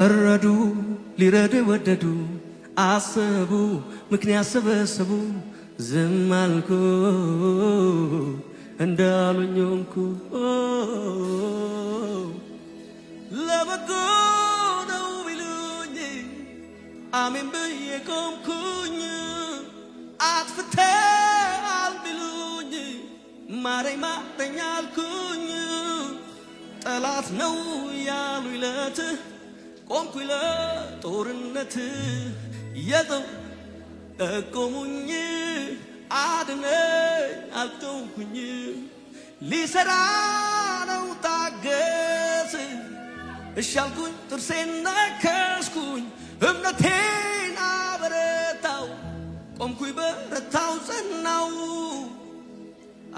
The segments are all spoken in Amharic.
እረዱ ሊረዱ ወደዱ አሰቡ ምክንያት ሰበሰቡ ዝም አልኩ እንዳሉኝ ሆንኩ ለበጎ ነው ቢሉኝ አሜን ብዬ ቆምኩኝ አጥፍተሃል ቢሉኝ ማረኝ ማረኝ አልኩኝ ጠላት ነው ያሉኝ ለት ቆምኩኝ ለጦርነት የጠው ጠቆሙኝ አድነኝ አልተውኩኝ ሊሰራ ነው ታገስ እሻልኩኝ ጥርሴን ነከስኩኝ እምነቴን አበረታው ቆምኩኝ በረታው ጸናው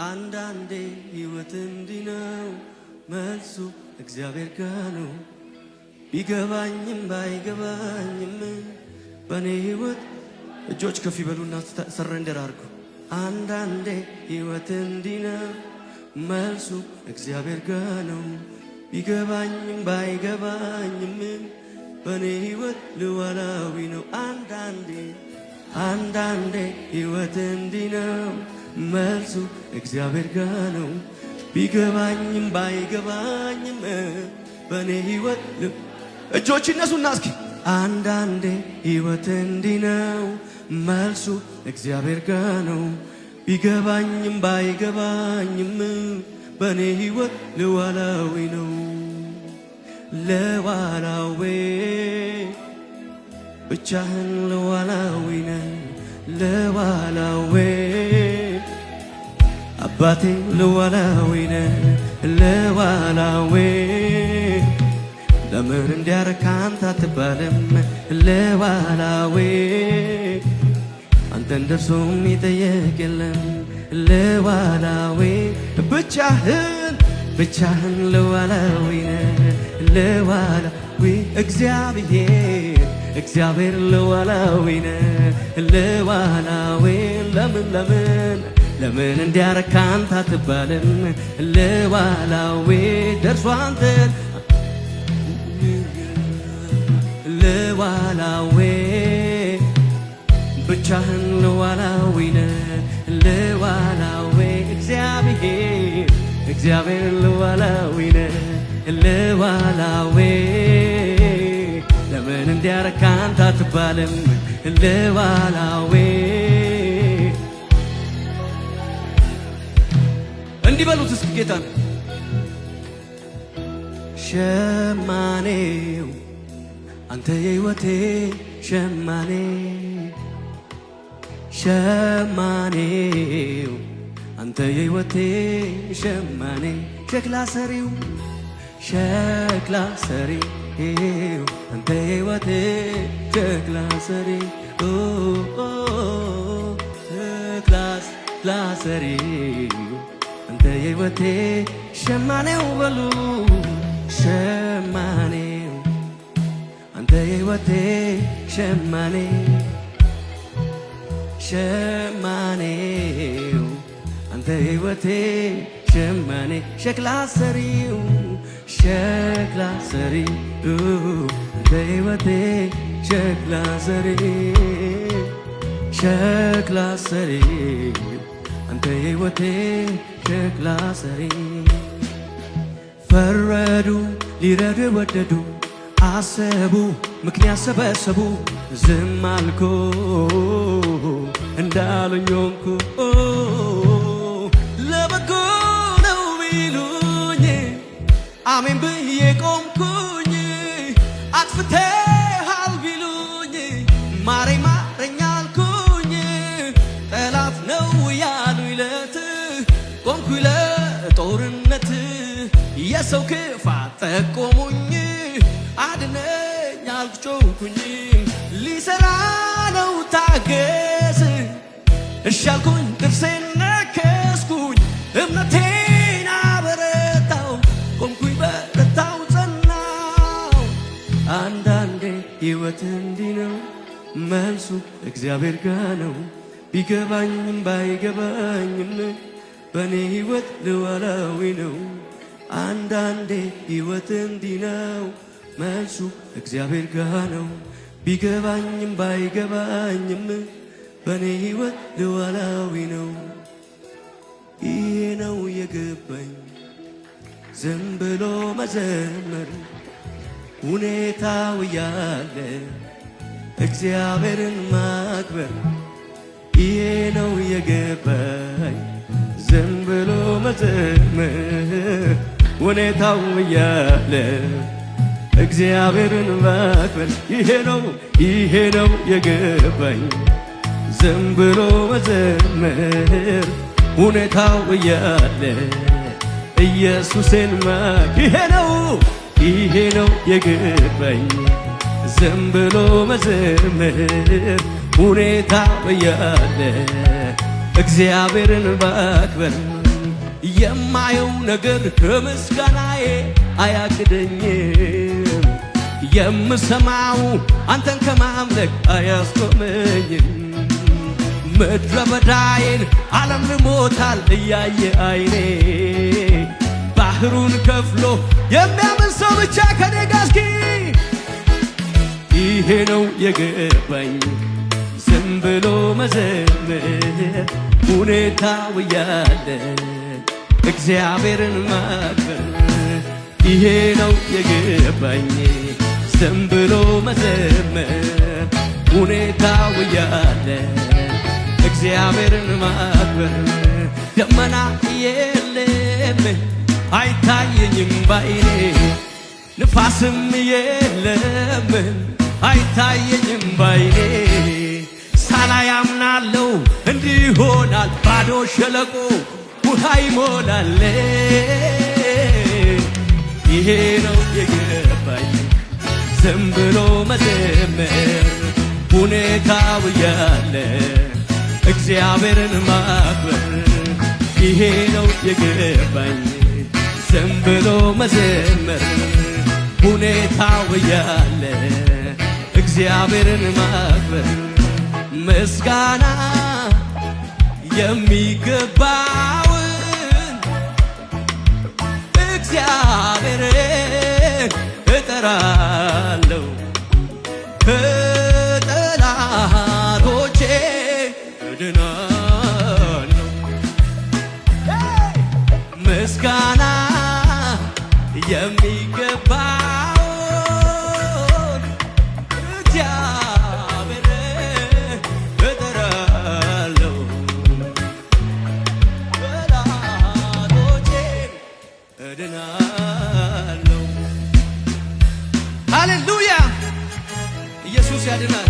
አንዳንዴ ሕይወት እንዲህ ነው መልሱ እግዚአብሔር ጋር ነው ቢገባኝም ባይገባኝም በኔ ሕይወት እጆች ከፍ ይበሉና ሰረንደር አድርጉ አንዳንዴ ሕይወት እንዲህ ነው መልሱ እግዚአብሔር ጋር ነው ቢገባኝም ባይገባኝም በኔ ሕይወት ልዋላዊ ነው አንዳንዴ ሕይወት እንዲህ ነው መልሱ እግዚአብሔር ጋር ነው ቢገባኝም ባይገባኝም በኔ ሕይወት እጆች ይነሱና እስኪ አንዳንዴ ሕይወት እንዲህ ነው መልሱ እግዚአብሔር ጋር ነው ቢገባኝም ባይገባኝም በኔ ሕይወት ልዋላዊ ነው ለዋላዊ ብቻህን ለዋላዊ ነህ ለዋላዊ አባቴ ለዋላዊ ነህ ለዋላዊ ለምን እንዲያረካ አንተ አትባልም ለዋላዊ አንተን ደርሶ የሚጠየቅ የለም ለዋላዊ ብቻህን ለዋላዊ ነህ ለዋላዊ እግዚአብሔር ለዋላዊ ነህ ለዋላዊ ለምን እንዲያረካ አንተ አትባልም ለዋላዊ ደርሶ አንተን ለዋላዊ ብቻህን ለዋላዊ ነህ ለዋላዊ እግዚአብሔር ለዋላዊ ነህ ለዋላዊ ለምን እንዲያረካ አንተ አትባልም ለዋላዊ እንዲህ በሉት እስኪ ጌታን ሸማኔው አንተ የሕይወቴ ሸማኔው አንተ የሕይወቴ ሸማኔ ሸክላ ሰሪው አንተ የሕይወቴ ሸክላ ሰሪ ሸክላ ሰሪው አንተ የሕይወቴ ሸማኔው በሉ ሸማኔው አንተ የሕይወቴ ሸማኔው አንተ የሕይወቴ ሸማኔ ሸክላ ሰሪው አንተ የሕይወቴ ሸክላ ሰሪው አንተ የሕይወቴ ሸክላ ሰሪ ፈረዱ ሊረዱ ወደዱ አሰቡ ምክንያት ሰበሰቡ ዝም አልኩ እንዳሉኝ ሆንኩ ለበጎ ነው ቢሉኝ አሜን ብዬ ቆምኩኝ አጥፍተሃል ቢሉኝ ማረኝ ማረኝ አልኩኝ ጠላት ነው ያሉኝ ለት ቆምኩኝ ለጦርነት የሰው ክፋት ጠቆሙኝ አድነኝ አልጮኩኝ ሊሰራ ነው ታገስ እሻልኩኝ ጥርሴን ነከስኩኝ እምነቴን አበረታው ቆምኩኝ በረታው ጸናው አንዳንዴ ሕይወት እንዲህ ነው መልሱ እግዚአብሔር ጋር ነው ቢገባኝም ባይገባኝም በኔ ሕይወት ልዋላዊ ነው አንዳንዴ ሕይወት እንዲህ ነው መልሱ እግዚአብሔር ጋ ነው። ቢገባኝም ባይገባኝም በኔ ሕይወት ሉዓላዊ ነው። ይሄ ነው የገባኝ ዝም ብሎ መዘመር ሁኔታው ያለ እግዚአብሔርን ማክበር። ይሄ ነው የገባኝ ዝም ብሎ መዘመር ሁኔታው ያለ እግዚአብሔርን ማክበር። ይሄ ነው የገባኝ ዝም ብሎ መዘመር ሁኔታው ያለ ኢየሱስን ማክ። ይሄ ነው የገባኝ ዝም ብሎ መዘመር ሁኔታው ያለ እግዚአብሔርን ማክበር። የማየው ነገር ከምስጋናዬ አያግደኝም። የምሰማው አንተን ከማምለክ አያስቆመኝም። ምድረ በዳዬን ዓለም ልሞታል እያየ አይኔ ባህሩን ከፍሎ የሚያምን ሰው ብቻ ከኔ ጋር እስኪ ይሄ ነው የገባኝ ዝም ብሎ መዘመር ሁኔታው ያለ እግዚአብሔርን ማክበር። ይሄ ነው የገባኝ ዝም ብሎ መዘመር ሁኔታው ያለ እግዚአብሔርን ማክበር። ደመና የለም አይታየኝም ባይኔ፣ ንፋስም የለም አይታየኝም ባይኔ። ሳላይ አምናለው እንዲህ ይሆናል ባዶ ሸለቆ ውሃ ይሞላል። ይሄ ነው የገባኝ ዝም ብሎ መዘመር ሁኔታው ያለ እግዚአብሔርን ማክበር። ይሄ ነው የገባኝ ዝም ብሎ መዘመር ሁኔታው ያለ እግዚአብሔርን ማክበር። ምስጋና የሚገባውን እግዚአብሔርን እጠራለሁ ከጠላቶቼ እድናለሁ። ምስጋና የሚገባውን እግዚአብሔርን እጠራለሁ ከጠላቶቼ እድናለሁ። ሃሌሉያ! ኢየሱስ ያድናል።